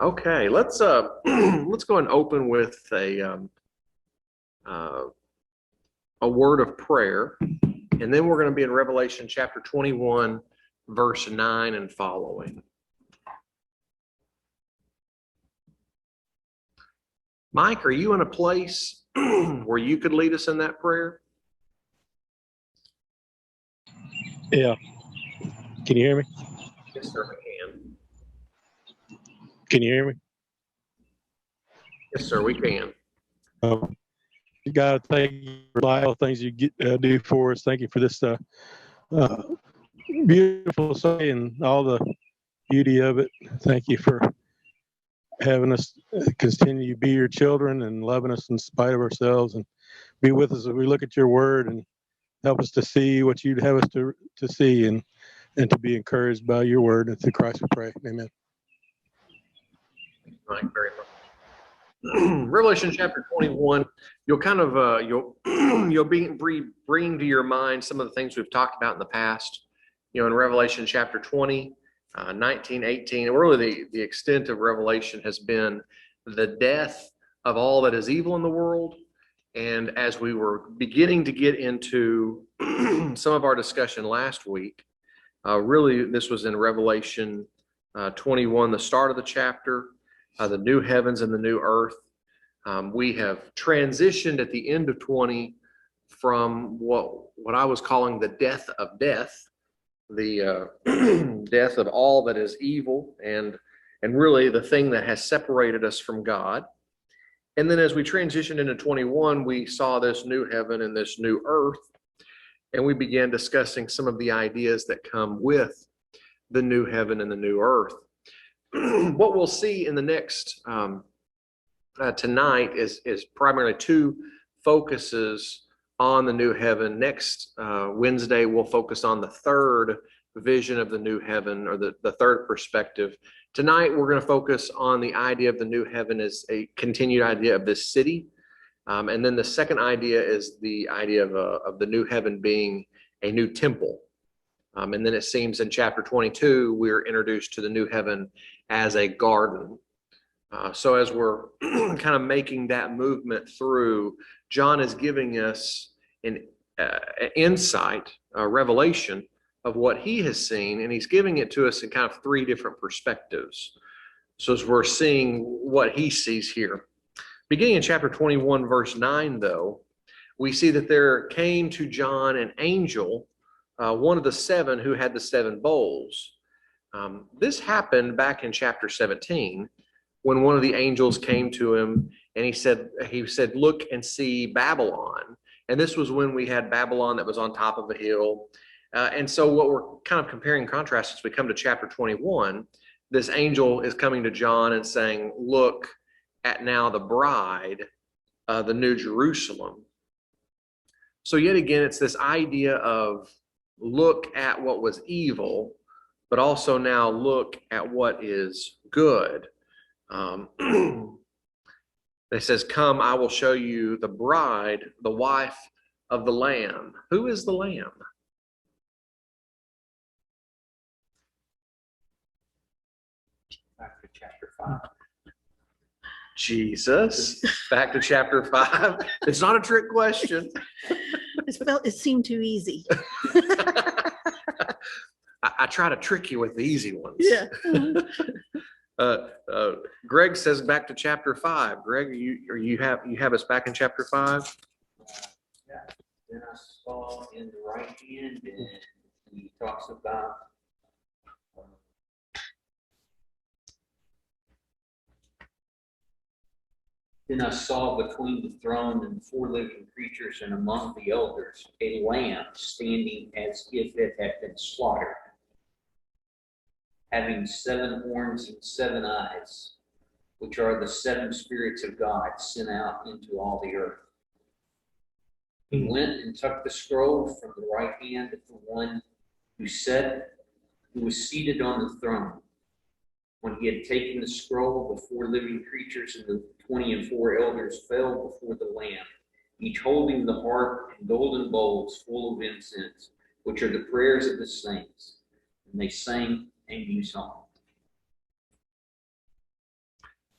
Okay, let's let's go and open with uh, a word of prayer, and then we're going to be in Revelation chapter 21, verse 9 and following. Mike, are you in a place where you could lead us in that prayer? Yeah. Can you hear me? Yes, sir, I can. Can you hear me? Yes, sir, we can. God, thank you for all the things you do for us. Thank you for this beautiful day and all the beauty of it. Thank you for having us continue to be your children and loving us in spite of ourselves, and be with us as we look at your word and help us to see what you'd have us to see, and to be encouraged by your word. And through Christ we pray. Amen. Mike, very much. Revelation chapter 21, you'll kind of you'll bring to your mind some of the things we've talked about in the past. You know, in Revelation chapter 20, 19, 18, and really the extent of Revelation has been the death of all that is evil in the world. And as we were beginning to get into some of our discussion last week, really this was in Revelation 21, the start of the chapter, the new heavens and the new earth. We have transitioned at the end of 20 from what I was calling the death of death, the death of all that is evil, and really the thing that has separated us from God. And then as we transitioned into 21, we saw this new heaven and this new earth, and we began discussing some of the ideas that come with the new heaven and the new earth. What we'll see in the next tonight is primarily two focuses on the new heaven. Next Wednesday, we'll focus on the third vision of the new heaven, or the third perspective. Tonight, we're going to focus on the idea of the new heaven as a continued idea of this city. And then the second idea is the idea of the new heaven being a new temple. And then it seems in chapter 22, we're introduced to the new heaven as a garden. So as we're kind of making that movement through, John is giving us an insight, a revelation of what he has seen, and he's giving it to us in kind of three different perspectives. So as we're seeing what he sees here, beginning in chapter 21, verse 9, though, we see that there came to John an angel, one of the seven who had the seven bowls. This happened back in chapter 17, when one of the angels came to him and he said, look and see Babylon. And this was when we had Babylon that was on top of a hill. And so what we're kind of comparing and contrasting as we come to chapter 21, this angel is coming to John and saying, look at now the bride, the new Jerusalem. So yet again, it's this idea of look at what was evil, but also now look at what is good. It says, come, I will show you the bride, the wife of the Lamb. Who is the Lamb? Back to chapter 5. Jesus. Back to chapter 5. It's not a trick question. It seemed too easy. I try to trick you with the easy ones. Yeah. Greg says back to chapter 5. Greg, you have us back in chapter 5? Yeah. Then I saw in the right hand, and he talks about then I saw between the throne and the four living creatures and among the elders a lamb standing as if it had been slaughtered, having 7 horns and 7 eyes, which are the 7 spirits of God sent out into all the earth. He went and took the scroll from the right hand of the one who was seated on the throne. When he had taken the scroll, the 4 living creatures and the 24 elders fell before the Lamb, each holding the harp and golden bowls full of incense, which are the prayers of the saints. And they sang a new song.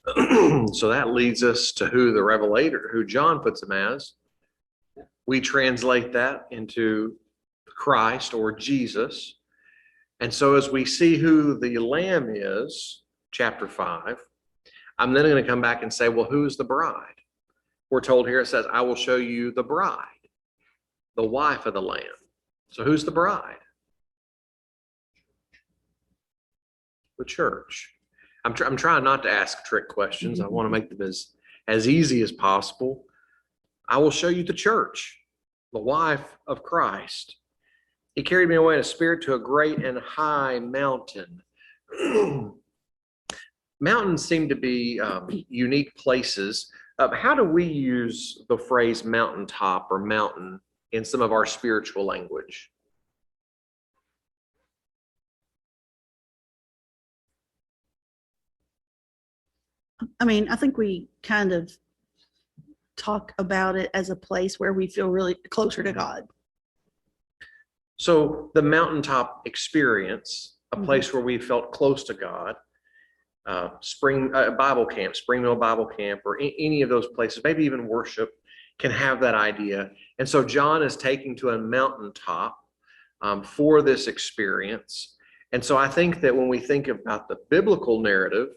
So that leads us to who John puts him as. We translate that into Christ or Jesus. And so as we see who the Lamb is, chapter 5, I'm then going to come back and say, well, who's the bride? We're told here, it says, I will show you the bride, the wife of the Lamb. So who's the bride? The church. I'm trying not to ask trick questions. I want to make them as easy as possible. I will show you the church, the wife of Christ. He carried me away in a spirit to a great and high mountain. Mountains seem to be unique places. How do we use the phrase mountaintop or mountain in some of our spiritual language? I mean, I think we kind of talk about it as a place where we feel really closer to God. So the mountaintop experience, a place where we felt close to God, Bible camp, Spring Mill Bible Camp, or any of those places, maybe even worship, can have that idea. And so John is taking to a mountaintop for this experience. And so I think that when we think about the biblical narrative,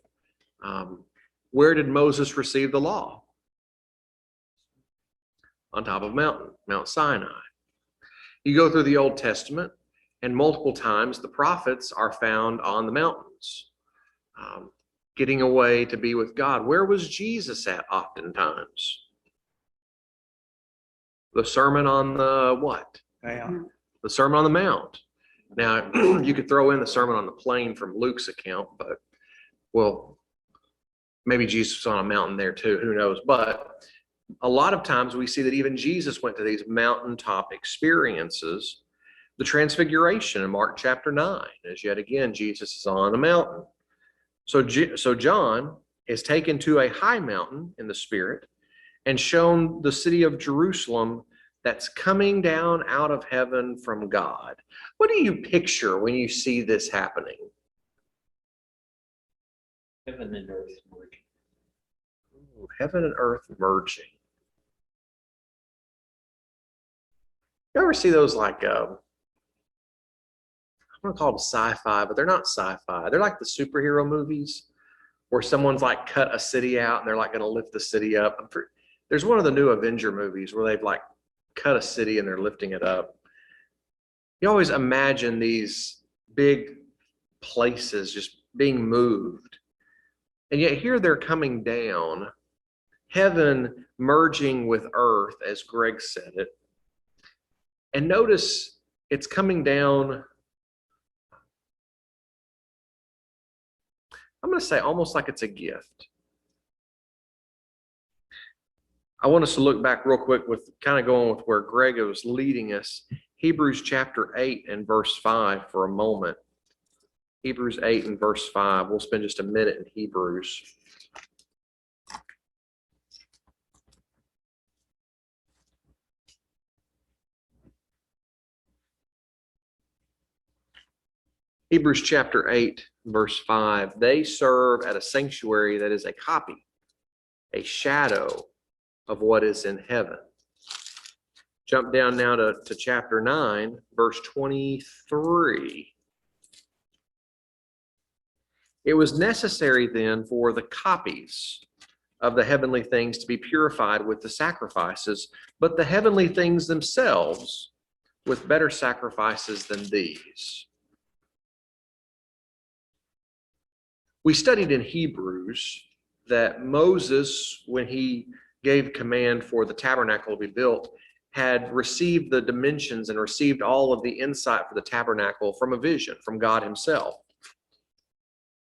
where did Moses receive the law? On top of a mountain, Mount Sinai. You go through the Old Testament, and multiple times the prophets are found on the mountains, getting away to be with God. Where was Jesus at oftentimes? The Sermon on the what? Yeah. The Sermon on the Mount. Now, you could throw in the Sermon on the Plain from Luke's account, but, well, maybe Jesus was on a mountain there too, who knows? But a lot of times we see that even Jesus went to these mountaintop experiences. The Transfiguration in Mark chapter 9, as yet again, Jesus is on a mountain. So John is taken to a high mountain in the Spirit and shown the city of Jerusalem that's coming down out of heaven from God. What do you picture when you see this happening? Heaven and earth merging. Ooh, heaven and earth merging. You ever see those like, I'm going to call them sci-fi, but they're not sci-fi. They're like the superhero movies where someone's like cut a city out and they're like going to lift the city up. There's one of the new Avenger movies where they've like cut a city and they're lifting it up. You always imagine these big places just being moved. And yet here they're coming down, heaven merging with earth, as Greg said it. And notice it's coming down, I'm going to say almost like it's a gift. I want us to look back real quick with kind of going with where Greg was leading us. Hebrews chapter 8 and verse 5 for a moment. Hebrews 8 and verse 5. We'll spend just a minute in Hebrews. Hebrews chapter 8, verse 5. They serve at a sanctuary that is a copy, a shadow of what is in heaven. Jump down now to chapter 9, verse 23. It was necessary then for the copies of the heavenly things to be purified with the sacrifices, but the heavenly things themselves with better sacrifices than these. We studied in Hebrews that Moses, when he gave command for the tabernacle to be built, had received the dimensions and received all of the insight for the tabernacle from a vision from God himself.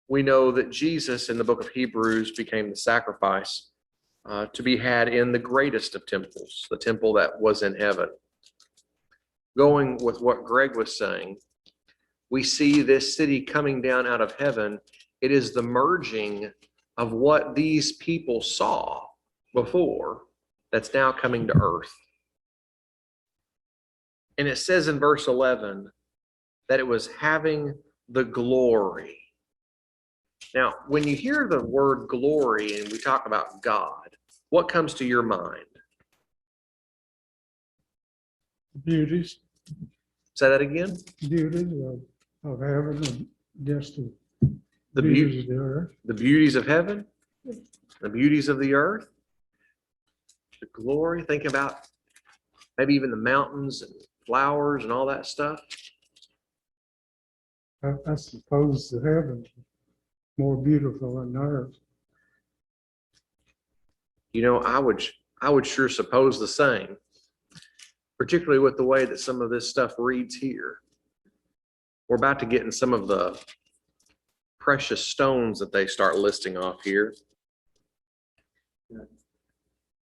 We know that Jesus in the book of Hebrews became the sacrifice to be had in the greatest of temples, the temple that was in heaven. Going with what Greg was saying, we see this city coming down out of heaven. It is the merging of what these people saw before that's now coming to earth. And it says in verse 11 that it was having the glory Now, when you hear the word glory and we talk about God, what comes to your mind? Beauties, Say that again. beauties of heaven and just the The beauties of the earth. the beauties of heaven, the beauties of the earth, the glory. Think about maybe even the mountains and flowers and all that stuff. I suppose the heavens are more beautiful than the earth. You know, I would sure suppose the same, particularly with the way that some of this stuff reads here. We're about to get in some of the precious stones that they start listing off here.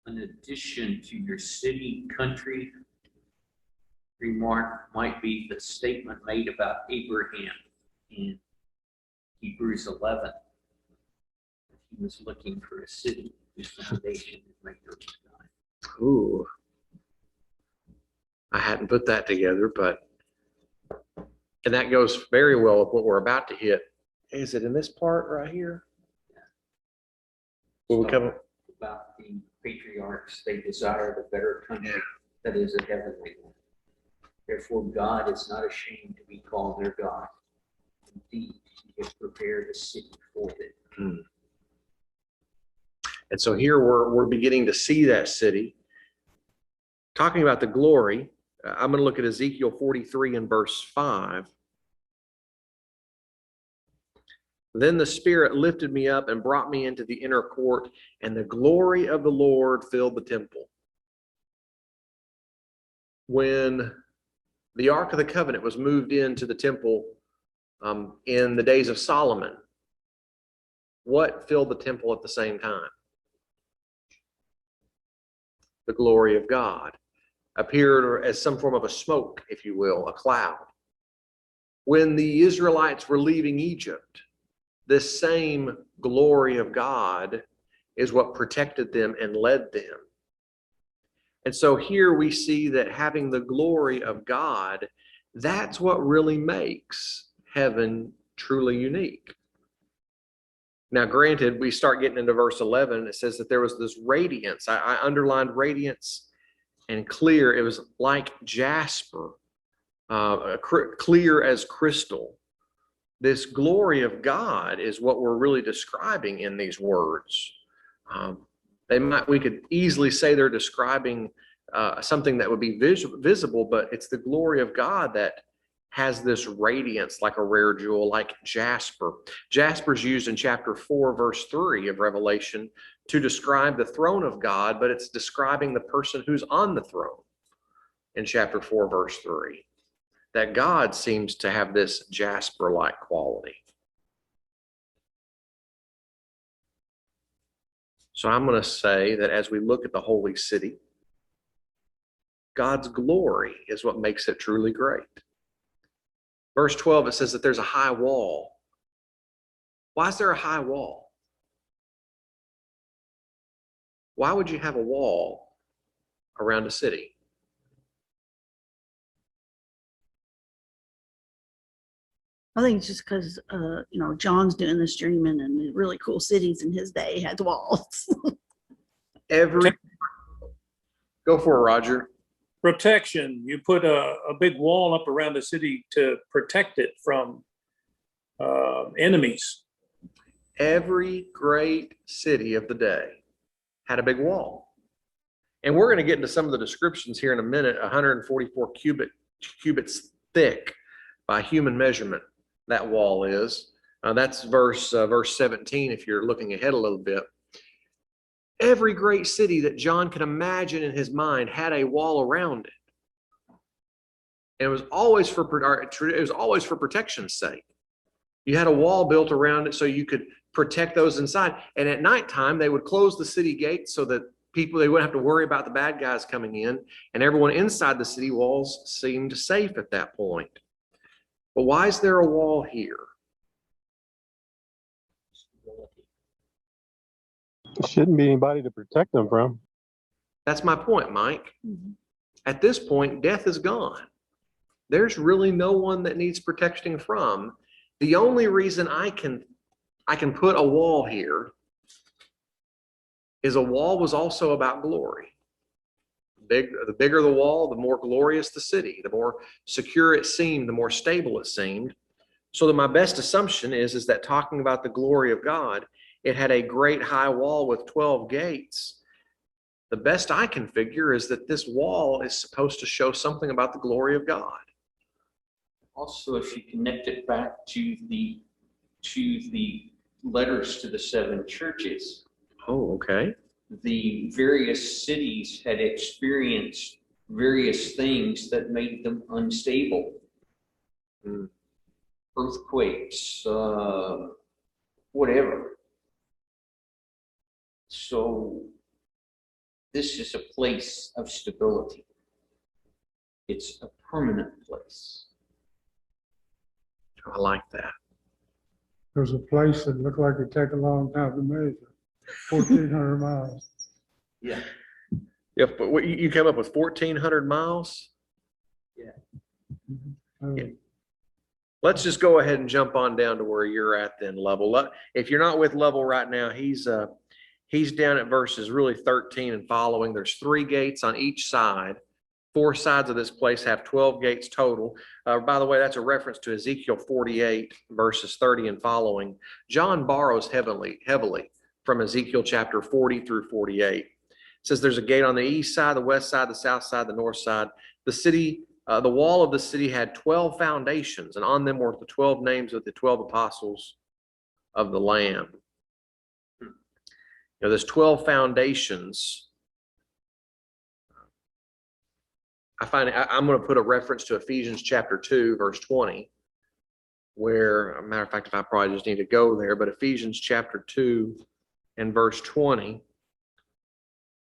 In addition to your city, country remark might be the statement made about Abraham in Hebrews 11. He was looking for a city whose foundation is made of God. Ooh. I hadn't put that together, and that goes very well with what we're about to hit. Is it in this part right here? Will we come? About the patriarchs, they desire the better country that is a heavenly one. Therefore, God is not ashamed to be called their God. Indeed, He has prepared a city for them. And so here we're beginning to see that city. Talking about the glory, I'm going to look at Ezekiel 43 and verse 5. Then the Spirit lifted me up and brought me into the inner court, and the glory of the Lord filled the temple. When the Ark of the Covenant was moved into the temple in the days of Solomon, what filled the temple at the same time? The glory of God appeared as some form of a smoke, if you will, a cloud. When the Israelites were leaving Egypt, this same glory of God is what protected them and led them. And so here we see that having the glory of God, that's what really makes heaven truly unique. Now, granted, we start getting into verse 11, it says that there was this radiance. I underlined radiance and clear. It was like jasper, clear as crystal. This glory of God is what we're really describing in these words. We could easily say they're describing something that would be visible, but it's the glory of God that has this radiance like a rare jewel, like jasper. Jasper is used in chapter 4, verse 3 of Revelation to describe the throne of God, but it's describing the person who's on the throne in chapter 4, verse 3. That God seems to have this jasper-like quality. So I'm going to say that as we look at the holy city, God's glory is what makes it truly great. Verse 12, it says that there's a high wall. Why is there a high wall? Why would you have a wall around a city? I think it's just because, John's doing the streaming and the really cool cities in his day had walls. Go for it, Roger. Protection. You put a big wall up around the city to protect it from enemies. Every great city of the day had a big wall. And we're going to get into some of the descriptions here in a minute. 144 cubits thick by human measurement, that wall is. That's verse 17 if you're looking ahead a little bit. Every great city that John could imagine in his mind had a wall around it. And it was always for protection's sake. You had a wall built around it so you could protect those inside. And at nighttime, they would close the city gates so that they wouldn't have to worry about the bad guys coming in. And everyone inside the city walls seemed safe at that point. But why is there a wall here? There shouldn't be anybody to protect them from. That's my point, Mike. At this point, death is gone. There's really no one that needs protecting from. The only reason I can I can put a wall here, is a wall was also about glory. The bigger the wall, the more glorious the city, the more secure it seemed, the more stable it seemed. So that my best assumption is that talking about the glory of God, it had a great high wall with 12 gates. The best I can figure is that this wall is supposed to show something about the glory of God. Also, if you connect it back to the letters to the 7 churches, Oh, okay. the various cities had experienced various things that made them unstable. Mm. Earthquakes, whatever. So this is a place of stability. It's a permanent place. I like that. There's a place that looked like it'd take a long time to measure, 1,400 miles. Yeah. If but you came up with 1,400 miles, Uh, let's just go ahead and jump on down to where you're at then, Level. If you're not with Level right now, he's down at verses really 13 and following. There's 3 gates on each side. 4 sides of this place have 12 gates total. By the way, that's a reference to Ezekiel 48 verses 30 and following. John borrows heavily from Ezekiel chapter 40 through 48. It says there's a gate on the east side, the west side, the south side, the north side. The city, the wall of the city had 12 foundations, and on them were the 12 names of the 12 apostles of the Lamb. You know, there's 12 foundations. I'm going to put a reference to Ephesians chapter 2, verse 20, where, a matter of fact, if I probably just need to go there, but Ephesians chapter 2 and verse 20,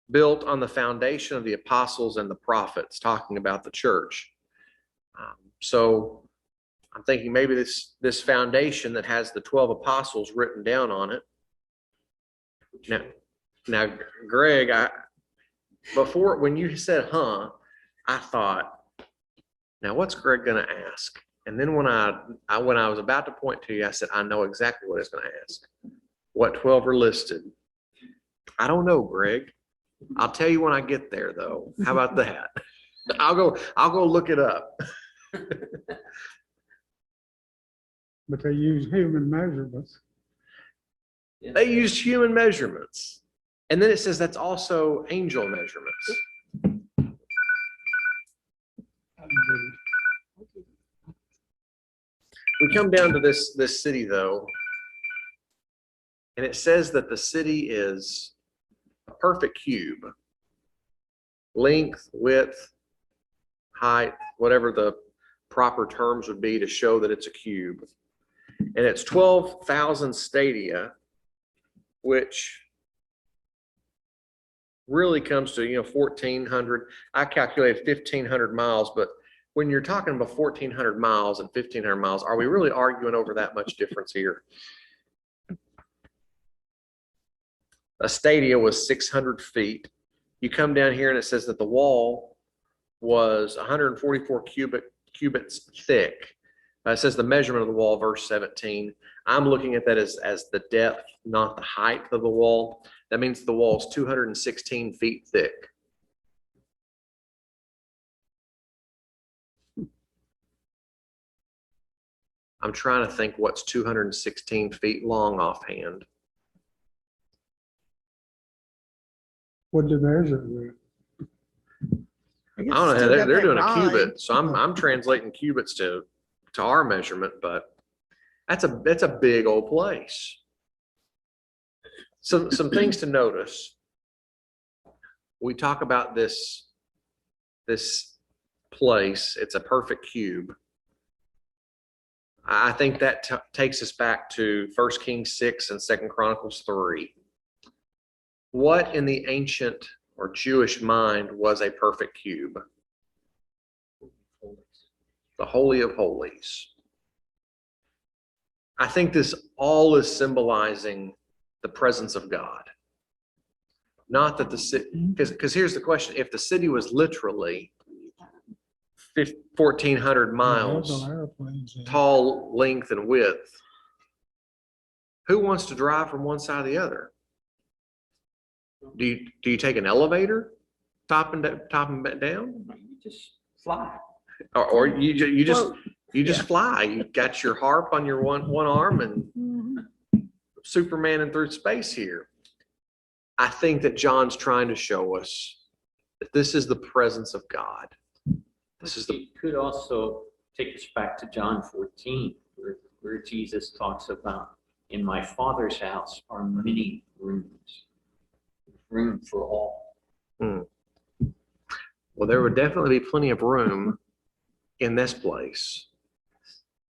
built on the foundation of the apostles and the prophets, talking about the church. So I'm thinking maybe this foundation that has the 12 apostles written down on it. Now, Greg, before when you said, I thought, now what's Greg going to ask? And then when I was about to point to you, I said, I know exactly what he's going to ask. What 12 are listed? I don't know, Greg. I'll tell you when I get there, though. How about that? I'll go look it up. But they use human measurements. They used human measurements. And then it says that's also angel measurements. We come down to this city, though, and it says that the city is a perfect cube. Length, width, height, whatever the proper terms would be to show that it's a cube. And it's 12,000 stadia, which really comes to, 1,400. I calculated 1,500 miles, but when you're talking about 1,400 miles and 1,500 miles, are we really arguing over that much difference here? A stadia was 600 feet. You come down here and it says that the wall was 144 cubits thick. It says the measurement of the wall, verse 17. I'm looking at that as the depth, not the height of the wall. That means the wall is 216 feet thick. I'm trying to think what's 216 feet long offhand. What did they measure it with? I don't know. They're doing a cubit, so I'm translating cubits to our measurement, but that's a big old place. Some things to notice. We talk about this place. It's a perfect cube. I think that takes us back to 1 Kings 6 and 2 Chronicles 3. What in the ancient or Jewish mind was a perfect cube? The Holy of Holies. I think this all is symbolizing the presence of God. Not that the city, because here's the question. If the city was literally 1,400 miles No airplanes in. tall, length, and width, Who wants to drive from one side to the other? Do you take an elevator, top and back down, You just fly. or you just Float. you fly? You got your harp on your one arm and Mhm. Supermaning through space here. I think that John's trying to show us that this is the presence of God. This is the It could also take us back to John 14, where Jesus talks about, in my Father's house are many rooms, room for all. well, there would definitely be plenty of room in this place.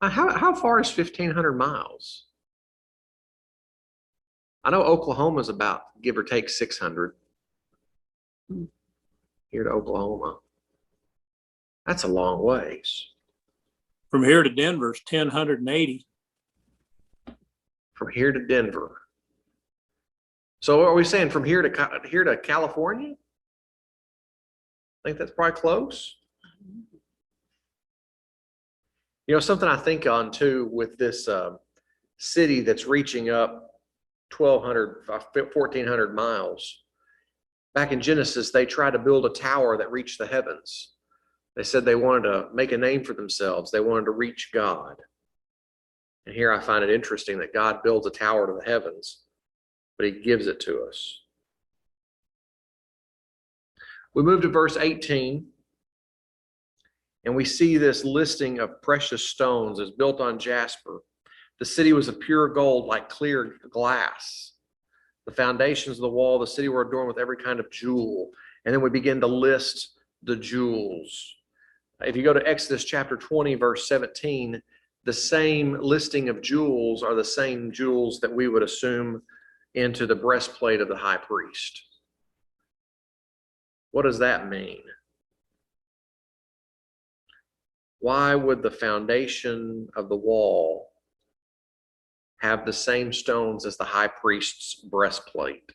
How far is 1,500 miles? I know Oklahoma's about, give or take, 600 here to Oklahoma. That's a long ways. From here to Denver is 1,080. From here to Denver. So are we saying from here to California? I think that's probably close. You know, something I think on too with this city that's reaching up 1,400 miles. Back in Genesis, they tried to build a tower that reached the heavens. They said they wanted to make a name for themselves. They wanted to reach God. And here I find it interesting that God builds a tower to the heavens, but he gives it to us. We move to verse 18, and we see this listing of precious stones as built on jasper. The city was of pure gold, like clear glass. The foundations of the wall of the city were adorned with every kind of jewel. And then we begin to list the jewels. If you go to Exodus chapter 20, verse 17, the same listing of jewels are the same jewels that we would assume into the breastplate of the high priest. What does that mean? Why would the foundation of the wall have the same stones as the high priest's breastplate?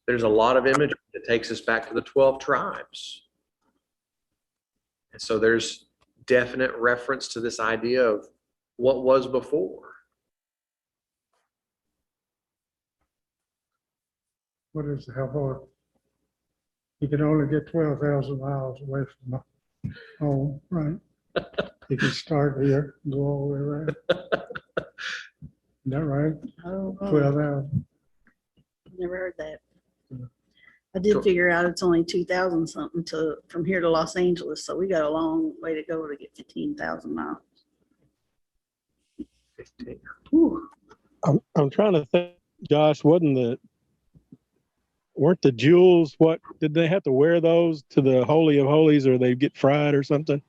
There's a lot of imagery that takes us back to the 12 tribes. And so there's definite reference to this idea of what was before. What is how far? You can only get 12,000 miles away from home, right? You can start here and go all the way around. Is that right? Oh, 12,000. never heard that. Yeah. I did figure out it's only 2,000 something from here to Los Angeles, so we got a long way to go to get 15,000 miles. 15. Whew. I'm trying to think, Josh, weren't the jewels, what, did they have to wear those to the Holy of Holies or they get fried or something?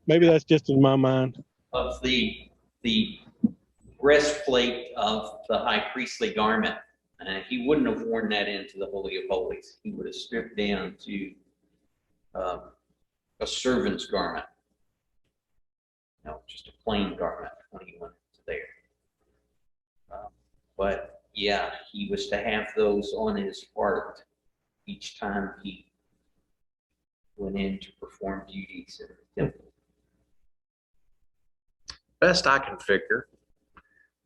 Maybe that's just in my mind. Of the breastplate of the high priestly garment, he wouldn't have worn that into the Holy of Holies. He would have stripped down to a servant's garment. No, just a plain garment when he went to there. But yeah, he was to have those on his heart each time he went in to perform duties in the temple. Best I can figure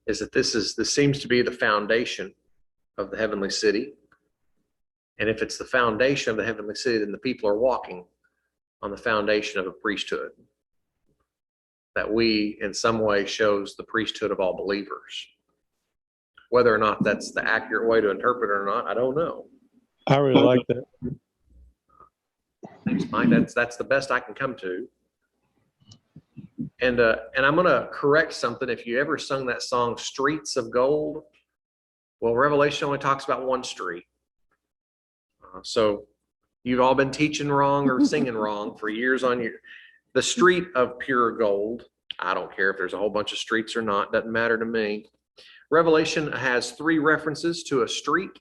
is that this seems to be the foundation of the heavenly city. And if it's the foundation of the heavenly city, then the people are walking on the foundation of a priesthood that we in some way shows the priesthood of all believers. Whether or not that's the accurate way to interpret it or not, I don't know. I really like that. Thanks, Mike. That's the best I can come to. And I'm going to correct something. If you ever sung that song, Streets of Gold, well, Revelation only talks about one street. So you've all been teaching wrong or singing wrong for years on years. The street of pure gold, I don't care if there's a whole bunch of streets or not, doesn't matter to me. Revelation has 3 references to a street.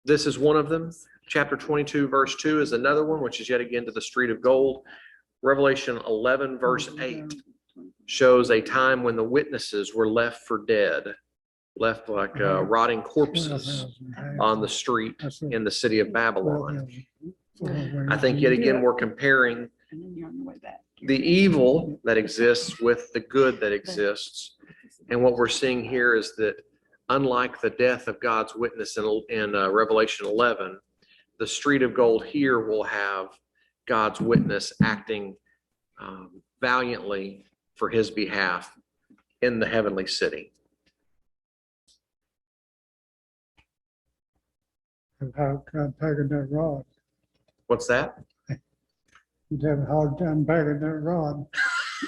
This is one of them. Chapter 22, verse 2 is another one, which is yet again to the street of gold. Revelation 11, verse 8 shows a time when the witnesses were left for dead, left like rotting corpses on the street in the city of Babylon. I think yet again, we're comparing And then you're on your way back. the evil that exists with the good that exists. And what we're seeing here is that unlike the death of God's witness in Revelation 11, the street of gold here will have God's witness acting valiantly for his behalf in the heavenly city. Have a hard time packing that rod. What's that? You'd have a hard time packing that rod.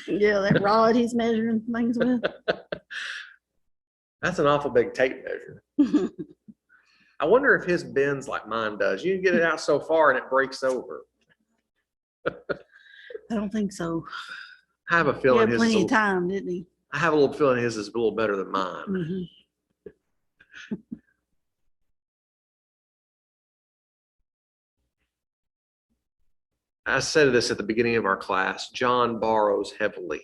Yeah, that rod he's measuring things with. That's an awful big tape measure. I wonder if his bends like mine does. You get it out so far and it breaks over. I don't think so. I have a He feeling had his plenty is of time, didn't he? I have a little feeling his is a little better than mine. Mhm. I said this at the beginning of our class. John borrows heavily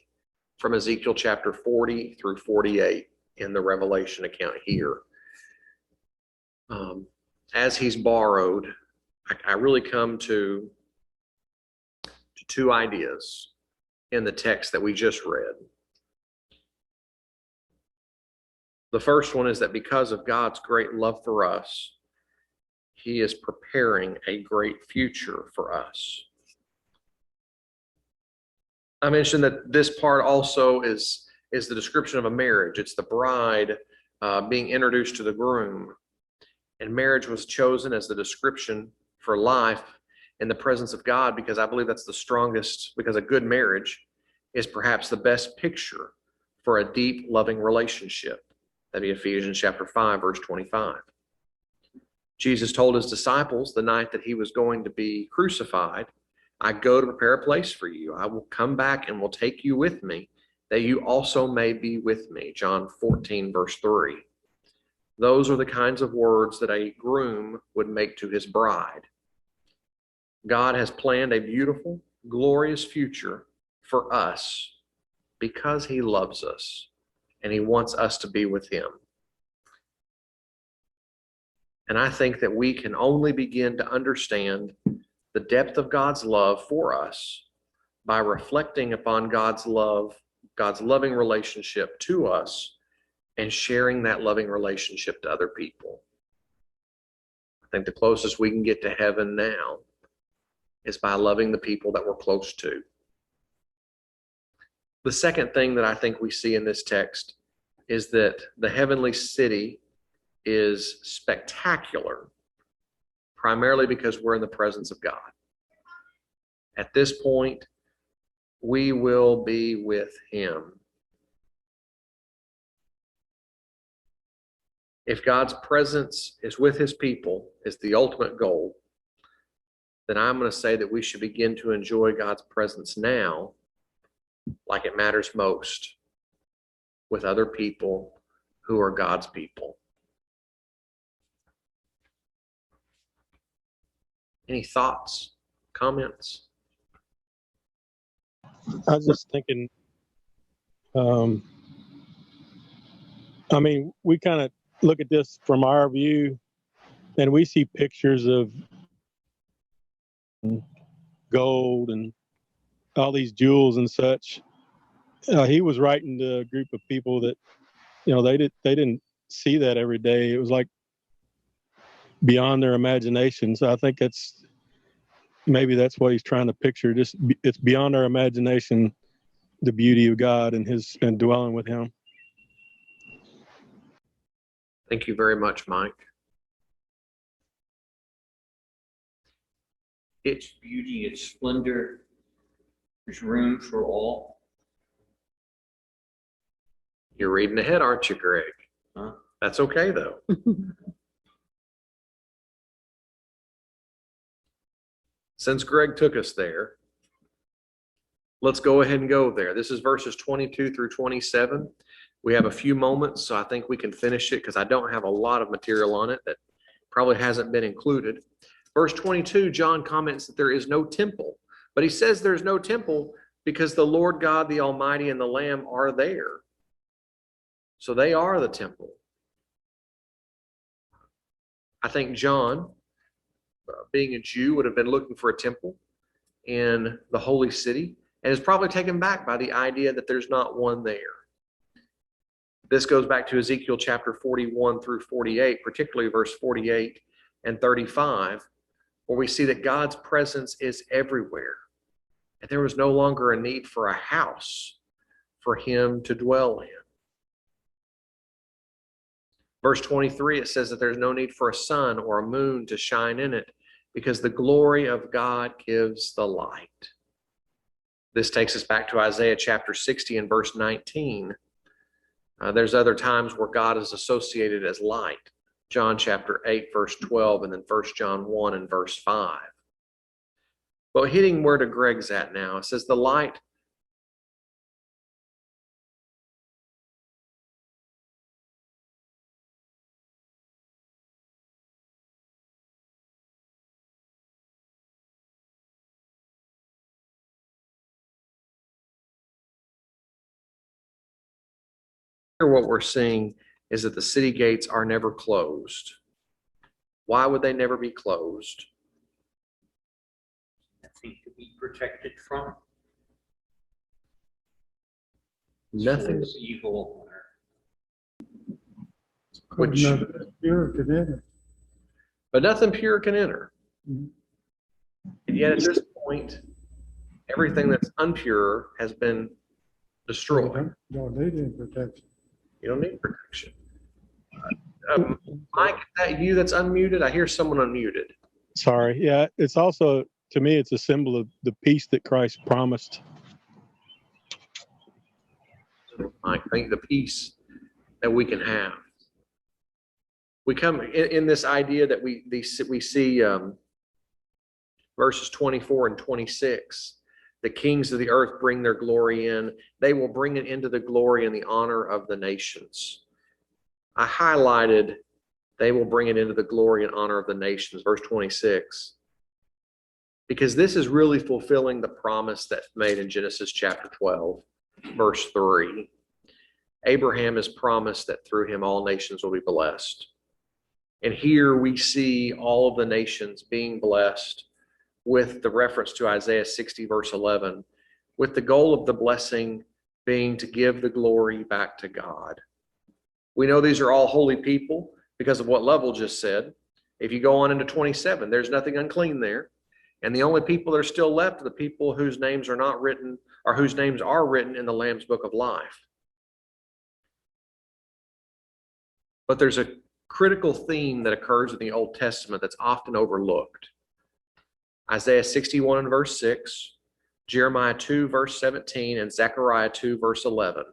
from Ezekiel chapter 40 through 48 in the Revelation account here. As he's borrowed, I really come to two ideas in the text that we just read. The first one is that because of God's great love for us, he is preparing a great future for us. I mentioned that this part also is the description of a marriage. It's the bride being introduced to the groom. And marriage was chosen as the description for life in the presence of God because I believe that's the strongest, because a good marriage is perhaps the best picture for a deep, loving relationship. That'd be Ephesians chapter 5, verse 25. Jesus told his disciples the night that he was going to be crucified, I go to prepare a place for you. I will come back and will take you with me, that you also may be with me. John 14, verse 3. Those are the kinds of words that a groom would make to his bride. God has planned a beautiful, glorious future for us because he loves us and he wants us to be with him. And I think that we can only begin to understand the depth of God's love for us by reflecting upon God's love, God's loving relationship to us, and sharing that loving relationship to other people. I think the closest we can get to heaven now is by loving the people that we're close to. The second thing that I think we see in this text is that the heavenly city is spectacular, primarily because we're in the presence of God. At this point, we will be with him. If God's presence is with his people, is the ultimate goal, then I'm going to say that we should begin to enjoy God's presence now like it matters most with other people who are God's people. Any thoughts, comments? I was just thinking, I mean, we kind of look at this from our view and we see pictures of gold and all these jewels and such. He was writing to a group of people that, you know, they didn't see that every day. It was like beyond their imagination. So I think maybe that's what he's trying to picture. Just it's beyond our imagination, the beauty of God and dwelling with him. Thank you very much, Mike. Its beauty, its splendor, there's room for all. You're reading ahead, aren't you, Greg? Huh? That's okay, though. Since Greg took us there, let's go ahead and go there. This is verses 22 through 27. We have a few moments, so I think we can finish it because I don't have a lot of material on it that probably hasn't been included. Verse 22, John comments that there is no temple, but he says there's no temple because the Lord God, the Almighty, and the Lamb are there. So they are the temple. I think John, being a Jew, would have been looking for a temple in the holy city and is probably taken back by the idea that there's not one there. This goes back to Ezekiel chapter 41 through 48, particularly verse 48 and 35, where we see that God's presence is everywhere. And there was no longer a need for a house for him to dwell in. Verse 23, it says that there's no need for a sun or a moon to shine in it because the glory of God gives the light. This takes us back to Isaiah chapter 60 and verse 19. There's other times where God is associated as light. John chapter 8, verse 12, and then 1 John 1 and verse 5. But hitting where to Greg's at now, it says the light what we're seeing is that the city gates are never closed. Why would they never be closed? Nothing to be protected from. Nothing. It's evil. Which- Pure could enter. But nothing pure can enter. Mhm. And yet at this point, everything that's unpure has been destroyed. Don't need any protection. You don't need protection. Mike, is that you that's unmuted? I hear someone unmuted. Sorry. Yeah, it's also, to me, it's a symbol of the peace that Christ promised. I think the peace that we can have. We come in this idea that we see verses 24 and 26. The kings of the earth bring their glory in. They will bring it into the glory and the honor of the nations. I highlighted, they will bring it into the glory and honor of the nations, verse 26. Because this is really fulfilling the promise that's made in Genesis chapter 12, verse 3. Abraham is promised that through him all nations will be blessed. And here we see all of the nations being blessed with the reference to Isaiah 60, verse 11, with the goal of the blessing being to give the glory back to God. We know these are all holy people because of what Lovell just said. If you go on into 27, there's nothing unclean there. And the only people that are still left are the people whose names are not written, or whose names are written in the Lamb's Book of Life. But there's a critical theme that occurs in the Old Testament that's often overlooked. Isaiah 61 and verse 6, Jeremiah 2 verse 17, and Zechariah 2 verse 11.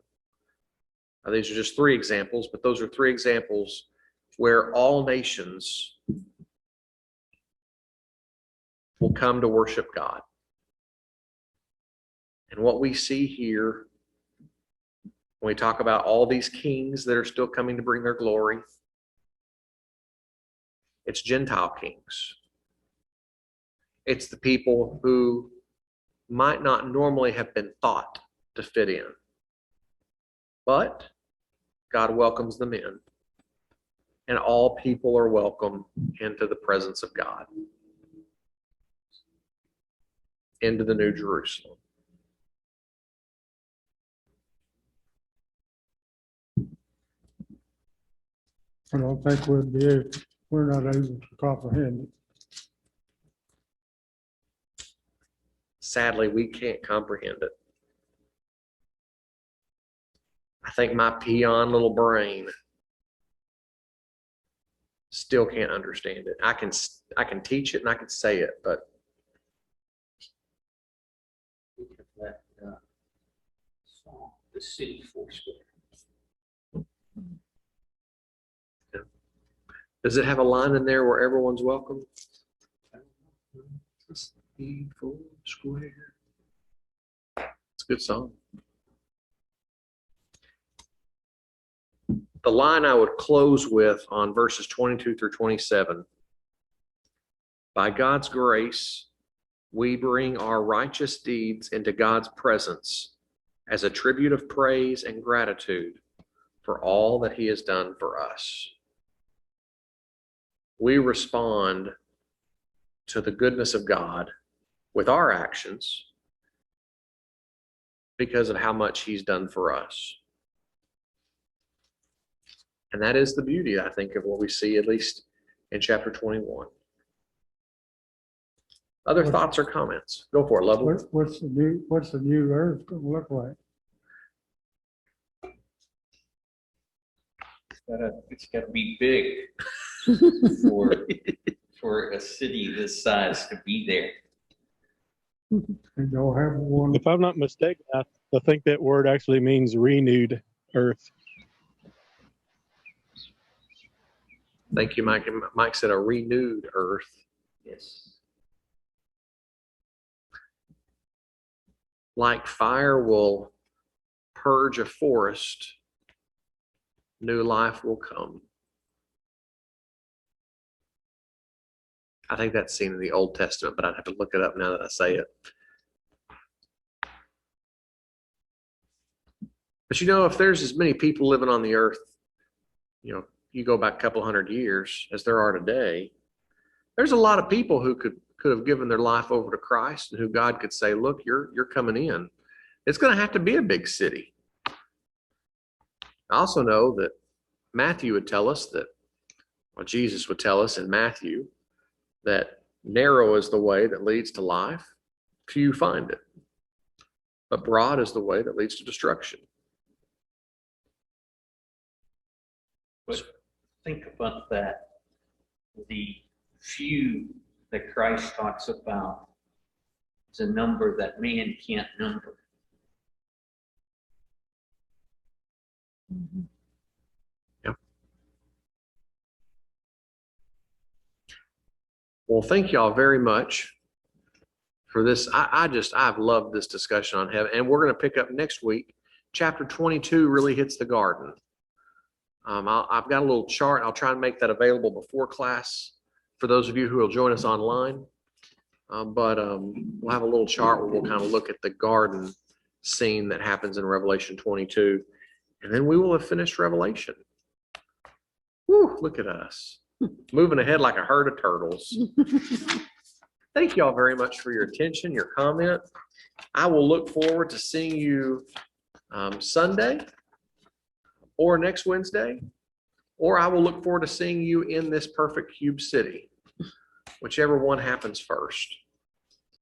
Now, these are just three examples, but those are three examples where all nations will come to worship God. And what we see here, when we talk about all these kings that are still coming to bring their glory, it's Gentile kings. It's the people who might not normally have been thought to fit in. But God welcomes them in. And all people are welcome into the presence of God. Into the New Jerusalem. I don't think we're not able to comprehend it. Sadly, we can't comprehend it. I think my peon little brain still can't understand it. I can teach it and I can say it, but We have that song, The City Foursquare. does it have a line in there where everyone's welcome? It's a good song. The line I would close with on verses 22 through 27. By God's grace, we bring our righteous deeds into God's presence as a tribute of praise and gratitude for all that he has done for us. We respond to the goodness of God with our actions because of how much he's done for us. And that is the beauty, I think, of what we see, at least in chapter 21. Other thoughts or comments? Go for it, Lovely. What's the new earth gonna look like? It's gotta be big for a city this size to be there. And you'll have one, If I'm not mistaken, I think that word actually means renewed earth. Thank you, Mike. And Mike said a renewed earth. Yes. Like fire will purge a forest, new life will come. I think that's seen in the Old Testament, but I'd have to look it up now that I say it. But you know, if there's as many people living on the earth, you know, you go back a couple hundred years as there are today, there's a lot of people who could have given their life over to Christ and who God could say, look, you're coming in. It's going to have to be a big city. I also know that Matthew would tell us that, well, Jesus would tell us in Matthew that narrow is the way that leads to life, few find it. But broad is the way that leads to destruction. But think about that. The few that Christ talks about is a number that man can't number. Well, thank y'all very much for this. I've loved this discussion on heaven, and we're going to pick up next week. Chapter 22 really hits the garden. I've got a little chart. I'll try and make that available before class for those of you who will join us online. But we'll have a little chart where we'll kind of look at the garden scene that happens in Revelation 22. And then we will have finished Revelation. Whew, look at us. Moving ahead like a herd of turtles. Thank you all very much for your attention, your comment. I will look forward to seeing you Sunday or next Wednesday, or I will look forward to seeing you in this perfect cube city, whichever one happens first.